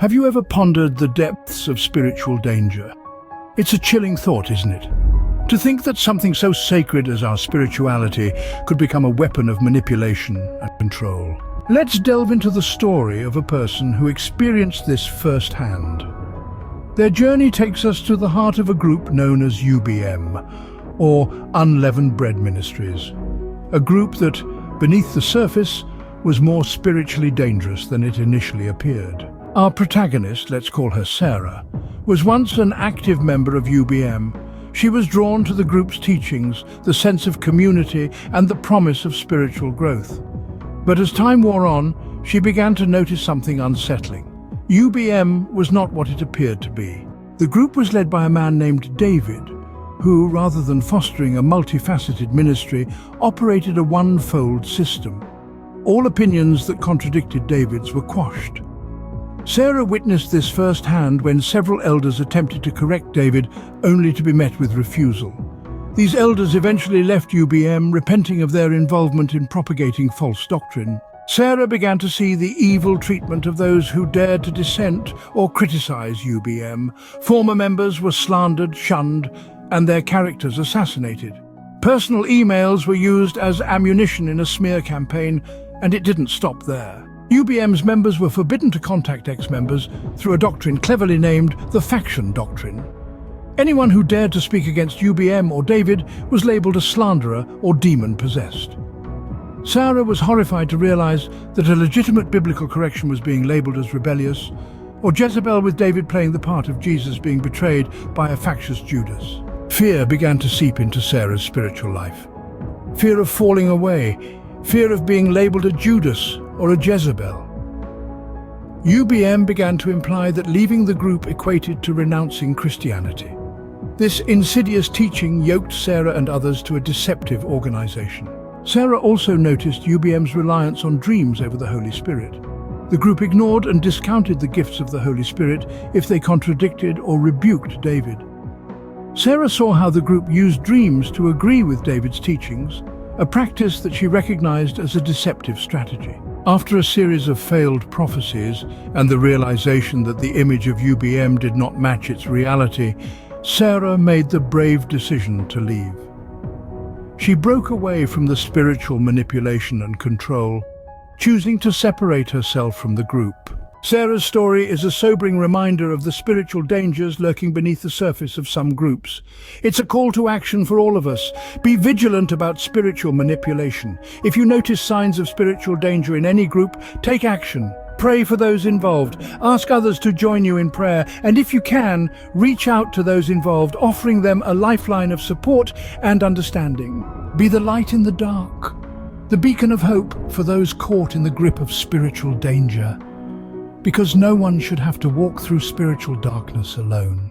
Have you ever pondered the depths of spiritual danger? It's a chilling thought, isn't it? To think that something so sacred as our spirituality could become a weapon of manipulation and control. Let's delve into the story of a person who experienced this firsthand. Their journey takes us to the heart of a group known as UBM, or Unleavened Bread Ministries. A group that, beneath the surface, was more spiritually dangerous than it initially appeared. Our protagonist, let's call her Sarah, was once an active member of UBM. She was drawn to the group's teachings, the sense of community, and the promise of spiritual growth. But as time wore on, she began to notice something unsettling. UBM was not what it appeared to be. The group was led by a man named David, who, rather than fostering a multifaceted ministry, operated a one-fold system. All opinions that contradicted David's were quashed. Sarah witnessed this firsthand when several elders attempted to correct David, only to be met with refusal. These elders eventually left UBM, repenting of their involvement in propagating false doctrine. Sarah began to see the evil treatment of those who dared to dissent or criticize UBM. Former members were slandered, shunned, and their characters assassinated. Personal emails were used as ammunition in a smear campaign, and it didn't stop there. UBM's members were forbidden to contact ex-members through a doctrine cleverly named the faction doctrine. Anyone who dared to speak against UBM or David was labeled a slanderer or demon-possessed. Sarah was horrified to realize that a legitimate biblical correction was being labeled as rebellious, or Jezebel, with David playing the part of Jesus, being betrayed by a factious Judas. Fear began to seep into Sarah's spiritual life. Fear of falling away, fear of being labeled a Judas or a Jezebel. UBM began to imply that leaving the group equated to renouncing Christianity. This insidious teaching yoked Sarah and others to a deceptive organization. Sarah also noticed UBM's reliance on dreams over the Holy Spirit. The group ignored and discounted the gifts of the Holy Spirit if they contradicted or rebuked David. Sarah saw how the group used dreams to agree with David's teachings, a practice that she recognized as a deceptive strategy. After a series of failed prophecies and the realization that the image of UBM did not match its reality, Sarah made the brave decision to leave. She broke away from the spiritual manipulation and control, choosing to separate herself from the group. Sarah's story is a sobering reminder of the spiritual dangers lurking beneath the surface of some groups. It's a call to action for all of us. Be vigilant about spiritual manipulation. If you notice signs of spiritual danger in any group, take action. Pray for those involved. Ask others to join you in prayer. And if you can, reach out to those involved, offering them a lifeline of support and understanding. Be the light in the dark, the beacon of hope for those caught in the grip of spiritual danger. Because no one should have to walk through spiritual darkness alone.